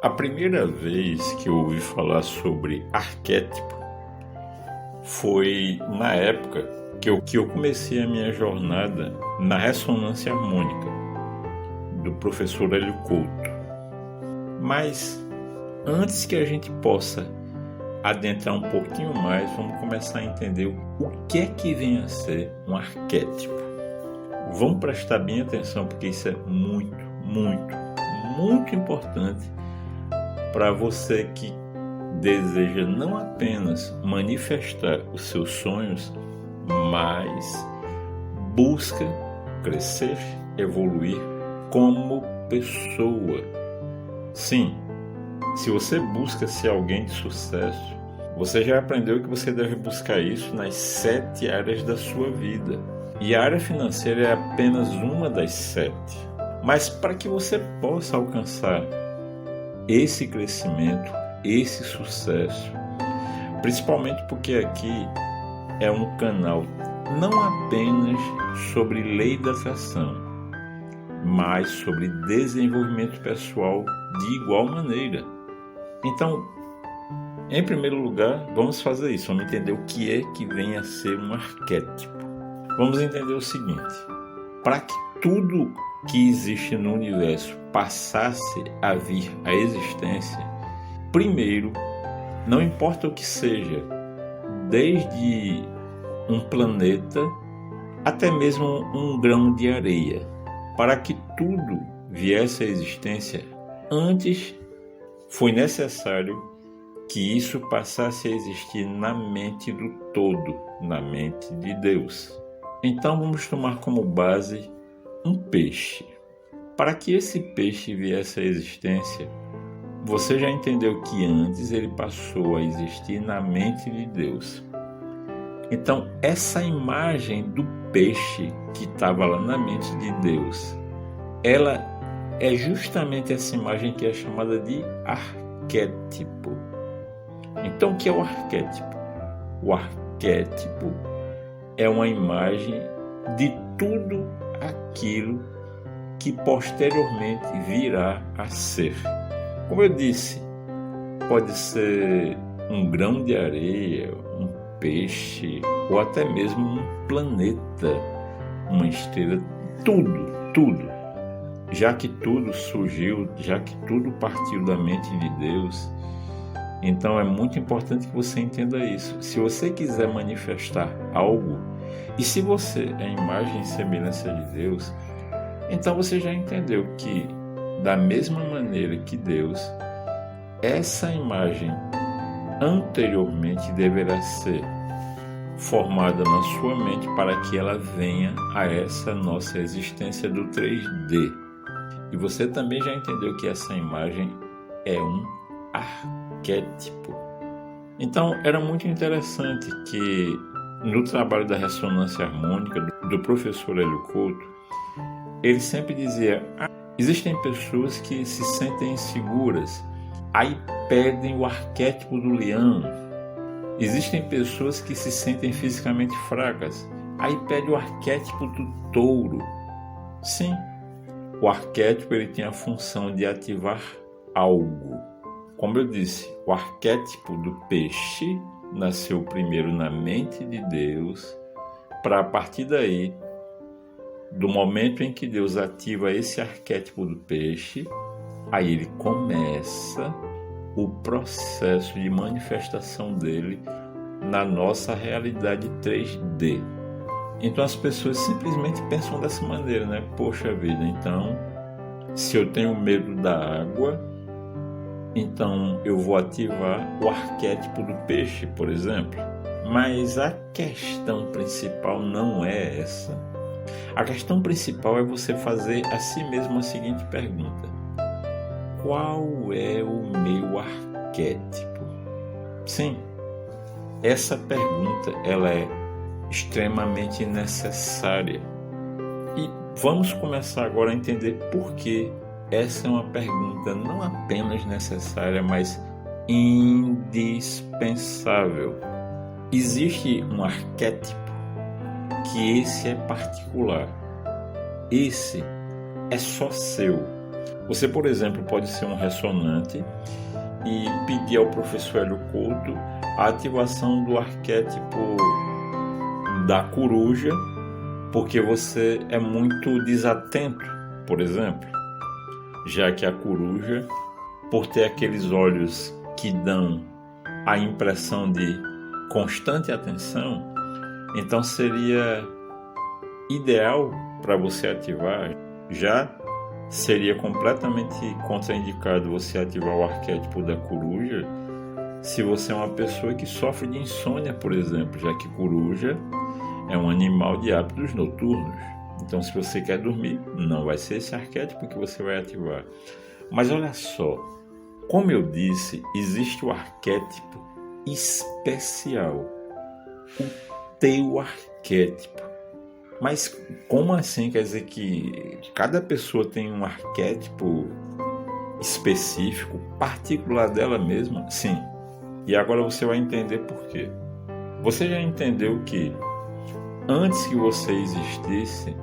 A primeira vez que eu ouvi falar sobre arquétipo foi na época que eu comecei a minha jornada na ressonância harmônica do professor Hélio Couto. Mas antes que a gente possa adentrar um pouquinho mais, vamos começar a entender o que é que vem a ser um arquétipo. Vamos prestar bem atenção, porque isso é muito, muito, muito importante para você que deseja não apenas manifestar os seus sonhos, mas busca crescer, evoluir como pessoa. Sim, se você busca ser alguém de sucesso, você já aprendeu que você deve buscar isso nas 7 áreas da sua vida. E a área financeira é apenas uma das 7. Mas para que você possa alcançar esse crescimento, esse sucesso, principalmente porque aqui é um canal não apenas sobre lei da atração, mas sobre desenvolvimento pessoal de igual maneira. Então, em primeiro lugar, vamos fazer isso, vamos entender o que é que vem a ser um arquétipo. Vamos entender o seguinte: para que tudo que existe no universo passasse a vir à existência, primeiro, não importa o que seja, desde um planeta até mesmo um grão de areia, para que tudo viesse à existência, antes foi necessário que isso passasse a existir na mente do todo, na mente de Deus. Então vamos tomar como base um peixe. Para que esse peixe viesse à existência, você já entendeu que antes ele passou a existir na mente de Deus. Então essa imagem do peixe que estava lá na mente de Deus, ela é justamente essa imagem que é chamada de arquétipo. Então o que é o arquétipo? O arquétipo é uma imagem de tudo aquilo que posteriormente virá a ser. Como eu disse, pode ser um grão de areia, um peixe ou até mesmo um planeta, uma estrela, tudo. Já que tudo surgiu, já que tudo partiu da mente de Deus, então é muito importante que você entenda isso. Se você quiser manifestar algo, e se você é imagem e semelhança de Deus, então você já entendeu que, da mesma maneira que Deus, essa imagem anteriormente deverá ser formada na sua mente para que ela venha a essa nossa existência do 3D. E você também já entendeu que essa imagem é um arquétipo. Então, era muito interessante que no trabalho da ressonância harmônica do professor Hélio Couto, ele sempre dizia: existem pessoas que se sentem inseguras, aí pedem o arquétipo do leão. Existem pessoas que se sentem fisicamente fracas, aí pedem o arquétipo do touro. Sim, o arquétipo ele tem a função de ativar algo. Como eu disse, o arquétipo do peixe nasceu primeiro na mente de Deus, para a partir daí, do momento em que Deus ativa esse arquétipo do peixe, aí ele começa o processo de manifestação dele na nossa realidade 3D. Então as pessoas simplesmente pensam dessa maneira, né? Poxa vida, então se eu tenho medo da água, então eu vou ativar o arquétipo do peixe, por exemplo. Mas a questão principal não é essa. A questão principal é você fazer a si mesmo a seguinte pergunta: qual é o meu arquétipo? Sim, essa pergunta ela é extremamente necessária. E vamos começar agora a entender por que essa é uma pergunta não apenas necessária, mas indispensável. Existe um arquétipo que esse é particular. Esse é só seu. Você, por exemplo, pode ser um ressonante e pedir ao professor Hélio Couto a ativação do arquétipo da coruja, porque você é muito desatento, por exemplo, já que a coruja, por ter aqueles olhos que dão a impressão de constante atenção, então seria ideal para você ativar. Já seria completamente contraindicado você ativar o arquétipo da coruja se você é uma pessoa que sofre de insônia, por exemplo, já que coruja é um animal de hábitos noturnos. Então, se você quer dormir, não vai ser esse arquétipo que você vai ativar. Mas olha só, como eu disse, existe o arquétipo especial, o teu arquétipo. Mas como assim? Quer dizer que cada pessoa tem um arquétipo específico, particular dela mesma? Sim. E agora você vai entender por quê. Você já entendeu que antes que você existisse,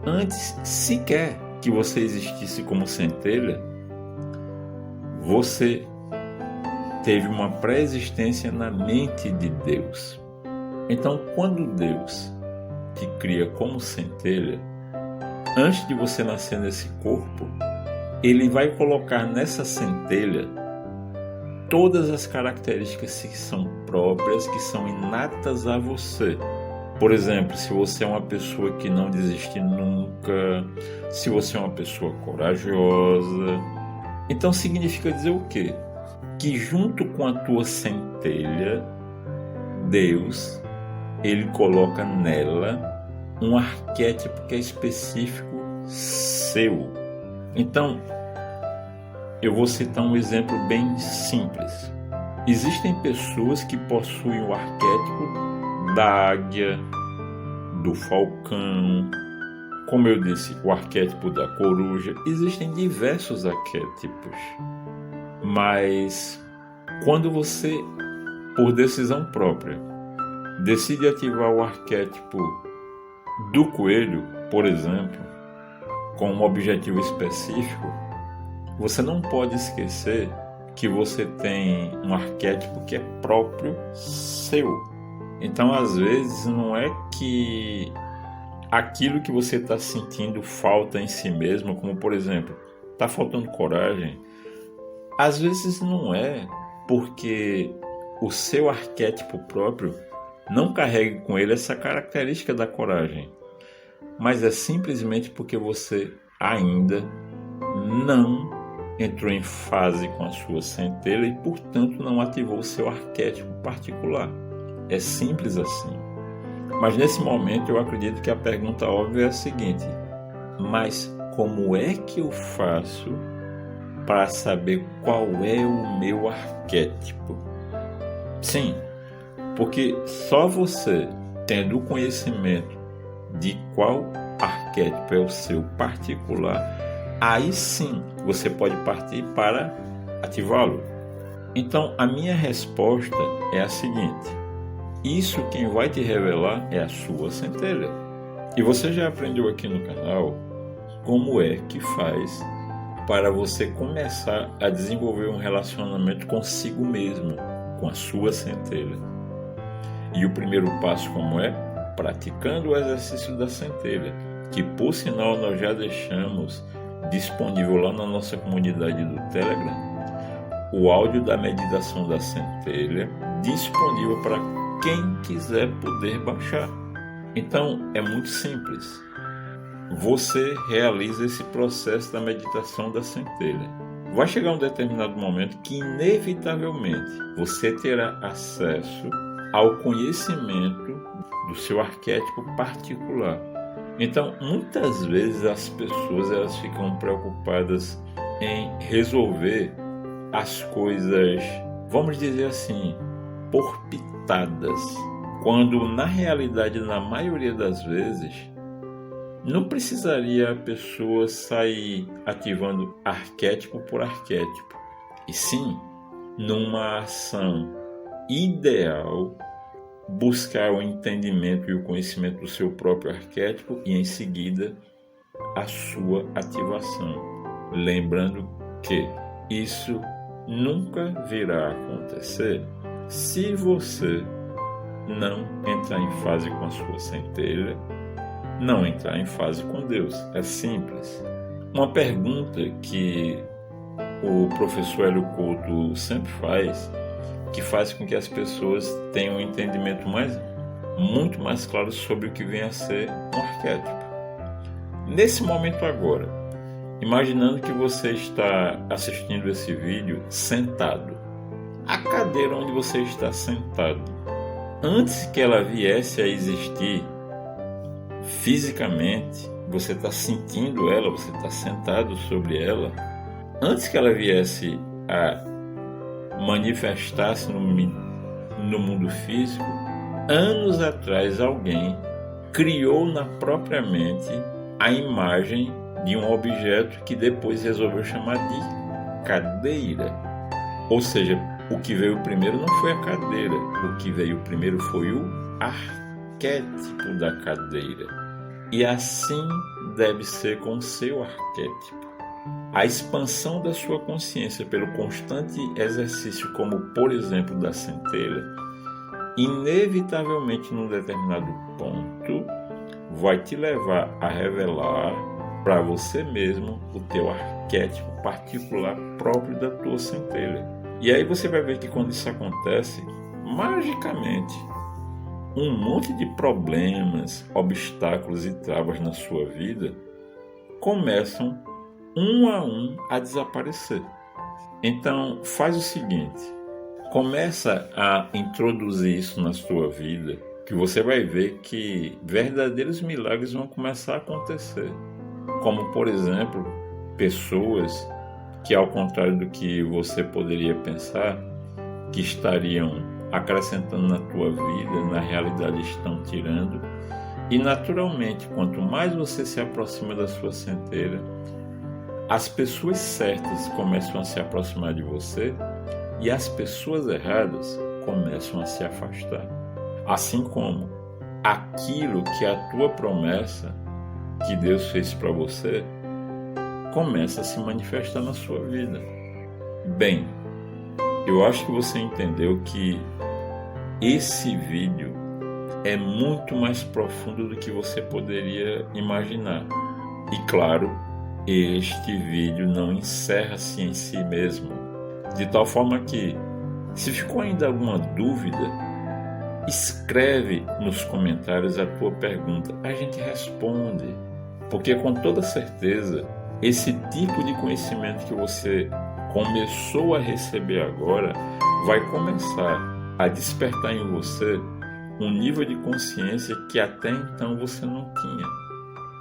antes sequer que você existisse como centelha, você teve uma pré-existência na mente de Deus. Então, quando Deus te cria como centelha, antes de você nascer nesse corpo, Ele vai colocar nessa centelha todas as características que são próprias, que são inatas a você. Por exemplo, se você é uma pessoa que não desiste nunca, se você é uma pessoa corajosa, então significa dizer o quê? Que junto com a tua centelha, Deus, Ele coloca nela um arquétipo que é específico seu. Então, eu vou citar um exemplo bem simples. Existem pessoas que possuem o arquétipo da águia, do falcão, como eu disse, o arquétipo da coruja. Existem diversos arquétipos. Mas quando você, por decisão própria, decide ativar o arquétipo do coelho, por exemplo, com um objetivo específico, você não pode esquecer que você tem um arquétipo que é próprio seu. Então, às vezes, não é que aquilo que você está sentindo falta em si mesmo, como, por exemplo, está faltando coragem. Às vezes não é porque o seu arquétipo próprio não carrega com ele essa característica da coragem, mas é simplesmente porque você ainda não entrou em fase com a sua centelha e, portanto, não ativou o seu arquétipo particular. É simples assim. Mas nesse momento eu acredito que a pergunta óbvia é a seguinte: mas como é que eu faço para saber qual é o meu arquétipo? Sim, porque só você tendo o conhecimento de qual arquétipo é o seu particular, aí sim você pode partir para ativá-lo. Então a minha resposta é a seguinte: isso quem vai te revelar é a sua centelha. E você já aprendeu aqui no canal como é que faz para você começar a desenvolver um relacionamento consigo mesmo, com a sua centelha. E o primeiro passo como é? Praticando o exercício da centelha, que por sinal nós já deixamos disponível lá na nossa comunidade do Telegram, o áudio da meditação da centelha disponível para quem quiser poder baixar. Então é muito simples. Você realiza esse processo da meditação da centelha. Vai chegar um determinado momento que inevitavelmente você terá acesso ao conhecimento do seu arquétipo particular. Então, muitas vezes as pessoas elas ficam preocupadas em resolver as coisas, vamos dizer assim, por pitadas, quando na realidade, na maioria das vezes, não precisaria a pessoa sair ativando arquétipo por arquétipo, e sim, numa ação ideal, buscar o entendimento e o conhecimento do seu próprio arquétipo e em seguida a sua ativação. lembrando que isso nunca virá a acontecer se você não entrar em fase com a sua centelha, não entrar em fase com Deus. É simples. Uma pergunta que o professor Hélio Couto sempre faz, que faz com que as pessoas tenham um entendimento muito mais claro sobre o que vem a ser um arquétipo. Nesse momento agora, imaginando que você está assistindo esse vídeo sentado, a cadeira onde você está sentado, antes que ela viesse a existir fisicamente, você está sentindo ela, você está sentado sobre ela, antes que ela viesse a manifestar-se no mundo físico, anos atrás alguém criou na própria mente a imagem de um objeto que depois resolveu chamar de cadeira. Ou seja, o que veio primeiro não foi a cadeira, o que veio primeiro foi o arquétipo da cadeira. E assim deve ser com o seu arquétipo. A expansão da sua consciência pelo constante exercício, como por exemplo da centelha, inevitavelmente num determinado ponto vai te levar a revelar para você mesmo o teu arquétipo particular próprio da tua centelha. E aí você vai ver que quando isso acontece, magicamente, um monte de problemas, obstáculos e travas na sua vida começam um a um a desaparecer. Então faz o seguinte, começa a introduzir isso na sua vida, que você vai ver que verdadeiros milagres vão começar a acontecer. Como, por exemplo, pessoas que, ao contrário do que você poderia pensar, que estariam acrescentando na tua vida, na realidade estão tirando. E naturalmente, quanto mais você se aproxima da sua centelha, as pessoas certas começam a se aproximar de você e as pessoas erradas começam a se afastar. Assim como aquilo que é a tua promessa que Deus fez para você começa a se manifestar na sua vida. Bem, eu acho que você entendeu que esse vídeo é muito mais profundo do que você poderia imaginar. E claro, este vídeo não encerra-se em si mesmo, de tal forma que, se ficou ainda alguma dúvida, escreve nos comentários a tua pergunta, a gente responde, porque com toda certeza esse tipo de conhecimento que você começou a receber agora vai começar a despertar em você um nível de consciência que até então você não tinha.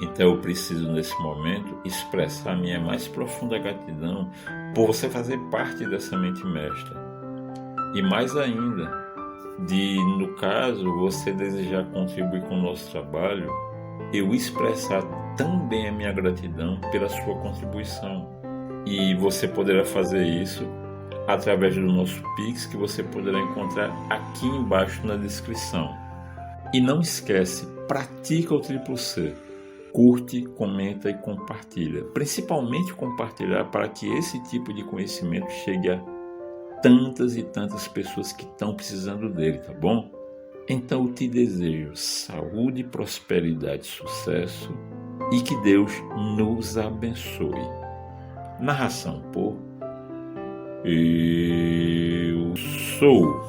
Então eu preciso nesse momento expressar minha mais profunda gratidão por você fazer parte dessa mente mestra. E mais ainda, no caso você desejar contribuir com o nosso trabalho, eu expressar também a minha gratidão pela sua contribuição. E você poderá fazer isso através do nosso Pix, que você poderá encontrar aqui embaixo na descrição. E não esquece, pratica o triplo C. Curte, comenta e compartilha. Principalmente compartilhar para que esse tipo de conhecimento chegue a tantas e tantas pessoas que estão precisando dele, tá bom? Então eu te desejo saúde, prosperidade, sucesso e que Deus nos abençoe. Narração por Eu Sou.